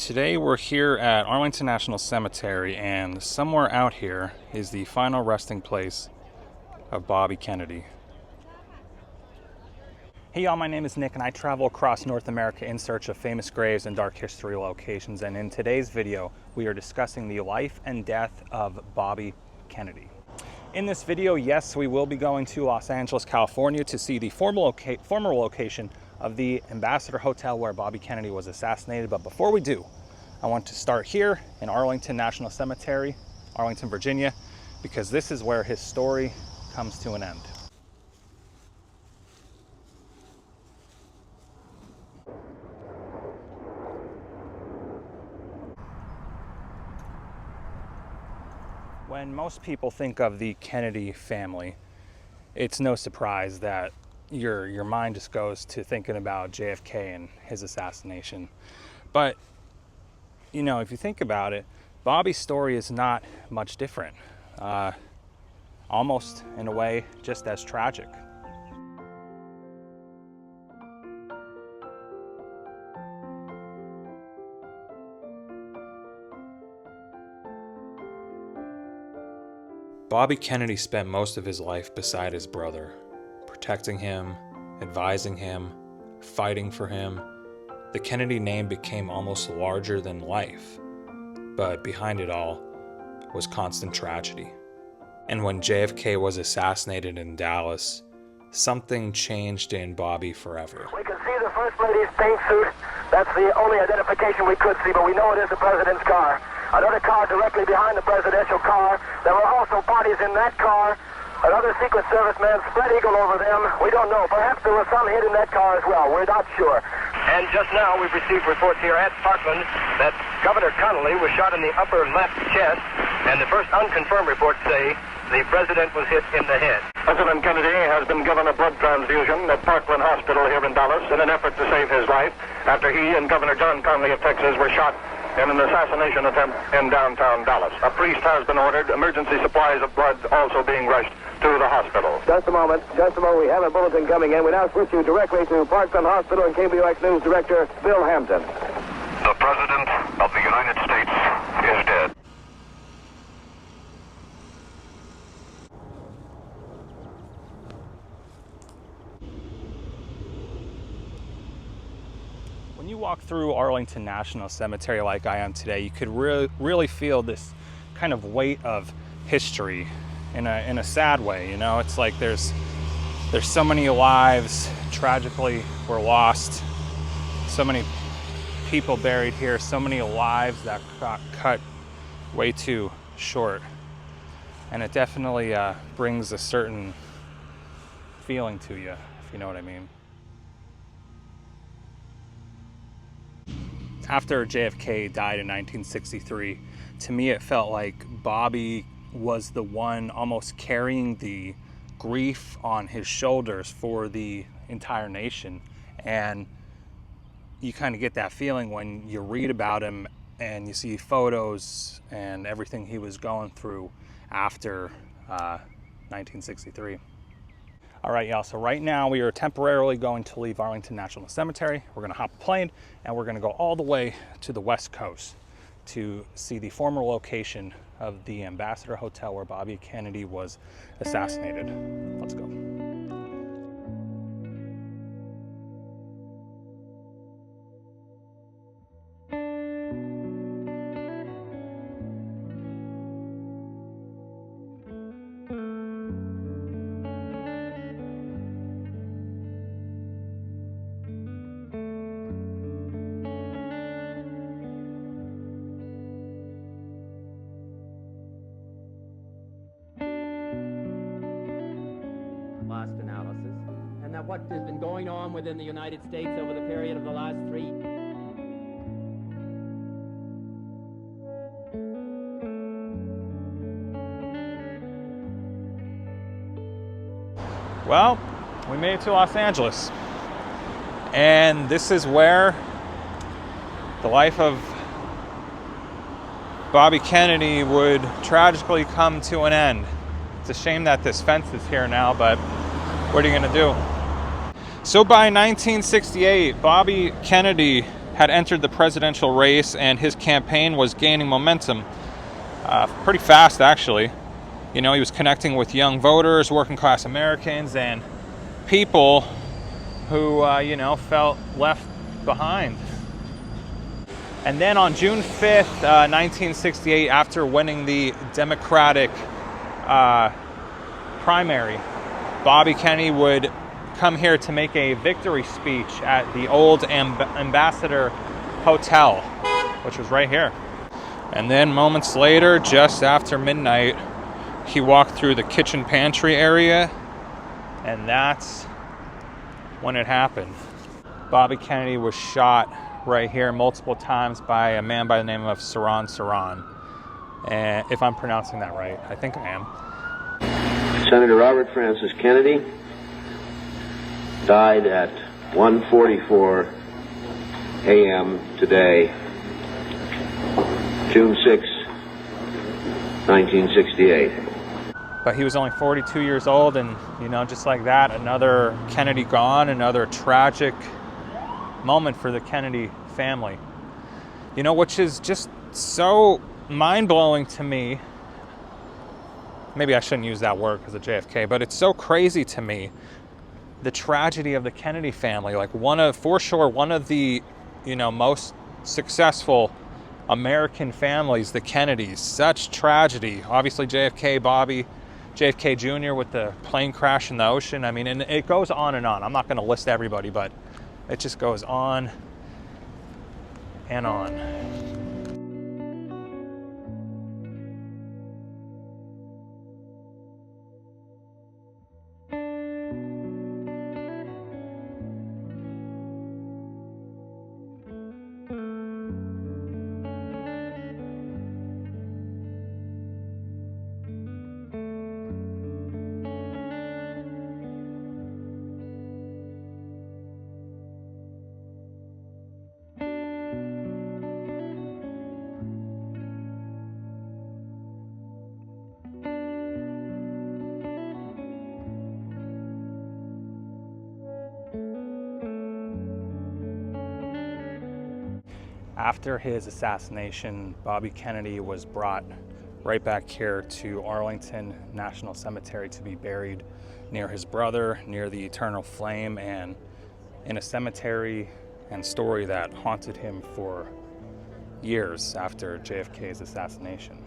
Today we're here at Arlington National Cemetery, and somewhere out here is the final resting place of Bobby Kennedy. Hey y'all, my name is Nick and I travel across North America in search of famous graves and dark history locations, and in today's video we are discussing the life and death of Bobby Kennedy. In this video, yes, we will be going to Los Angeles, California to see the former location of the Ambassador Hotel where Bobby Kennedy was assassinated. But before we do, I want to start here in Arlington National Cemetery, Arlington, Virginia, because this is where his story comes to an end. When most people think of the Kennedy family, it's no surprise that your mind just goes to thinking about JFK and his assassination. But, you know, if you think about it, Bobby's story is not much different. Almost, in a way, just as tragic. Bobby Kennedy spent most of his life beside his brother, protecting him, advising him, fighting for him. The Kennedy name became almost larger than life, but behind it all was constant tragedy. And when JFK was assassinated in Dallas, something changed in Bobby forever. We can see the First Lady's paint suit. That's the only identification we could see, but we know it is the President's car. Another car directly behind the presidential car. There were also parties in that car. Another Secret Service man spread eagle over them. We don't know. Perhaps there was some hid in that car as well. We're not sure. And just now we've received reports here at Parkland that Governor Connolly was shot in the upper left chest, and the first unconfirmed reports say the president was hit in the head. President Kennedy has been given a blood transfusion at Parkland Hospital here in Dallas in an effort to save his life after he and Governor John Connolly of Texas were shot in an assassination attempt in downtown Dallas. A priest has been ordered, emergency supplies of blood also being rushed to the hospital. Just a moment. We have a bulletin coming in. We now switch you directly to Parkland Hospital and KBOX News Director Bill Hampton. The President of the United States is dead. When you walk through Arlington National Cemetery like I am today, you could really feel this kind of weight of history in a sad way. You know, it's like there's so many lives tragically were lost, so many people buried here, so many lives that got cut way too short, and it definitely brings a certain feeling to you, if you know what I mean. After JFK died in 1963, to me it felt like Bobby was the one almost carrying the grief on his shoulders for the entire nation. And you kind of get that feeling when you read about him and you see photos and everything he was going through after 1963. All right, y'all, so right now we are temporarily going to leave Arlington National Cemetery. We're gonna hop a plane and we're gonna go all the way to the West Coast to see the former location of the Ambassador Hotel where Bobby Kennedy was assassinated. Let's go. Analysis, and that what has been going on within the United States over the period of the last 3 years. Well, we made it to Los Angeles, and this is where the life of Bobby Kennedy would tragically come to an end. It's a shame that this fence is here now, but what are you gonna do? So by 1968, Bobby Kennedy had entered the presidential race, and his campaign was gaining momentum pretty fast, actually. You know, he was connecting with young voters, working class Americans, and people who, you know, felt left behind. And then on June 5th, 1968, after winning the Democratic primary, Bobby Kennedy would come here to make a victory speech at the old Ambassador Hotel, which was right here. And then moments later, just after midnight, he walked through the kitchen pantry area, and that's when it happened. Bobby Kennedy was shot right here multiple times by a man by the name of Saran. And if I'm pronouncing that right, I think I am. Senator Robert Francis Kennedy died at 1:44 a.m. today, June 6, 1968. But he was only 42 years old, and, you know, just like that, another Kennedy gone, another tragic moment for the Kennedy family. You know, which is just so mind-blowing to me. Maybe I shouldn't use that word because of JFK, but it's so crazy to me, the tragedy of the Kennedy family. Like, for sure, one of the, you know, most successful American families, the Kennedys. Such tragedy. Obviously, JFK Jr. with the plane crash in the ocean. I mean, and it goes on and on. I'm not going to list everybody, but it just goes on and on. After his assassination, Bobby Kennedy was brought right back here to Arlington National Cemetery to be buried near his brother, near the eternal flame, and in a cemetery and story that haunted him for years after JFK's assassination.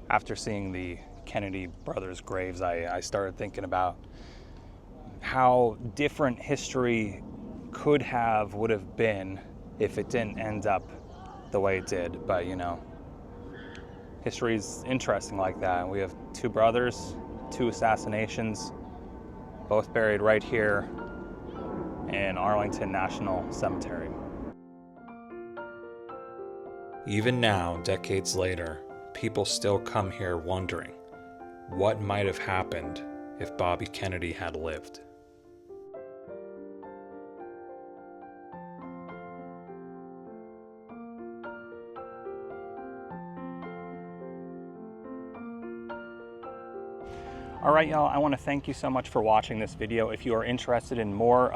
After seeing the Kennedy brothers' graves, I started thinking about how different history would have been if it didn't end up the way it did. But, you know, history's interesting like that. We have two brothers, two assassinations, both buried right here in Arlington National Cemetery. Even now, decades later, people still come here wondering what might have happened if Bobby Kennedy had lived. All right, y'all, I want to thank you so much for watching this video. If you are interested in more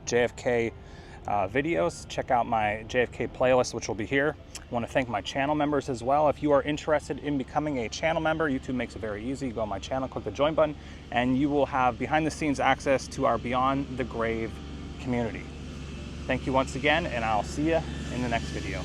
JFK videos, check out my JFK playlist, which will be here. I want to thank my channel members as well. If you are interested in becoming a channel member, YouTube makes it very easy. Go on my channel, click the join button, and you will have behind the scenes access to our Beyond the Grave community. Thank you once again, and I'll see you in the next video.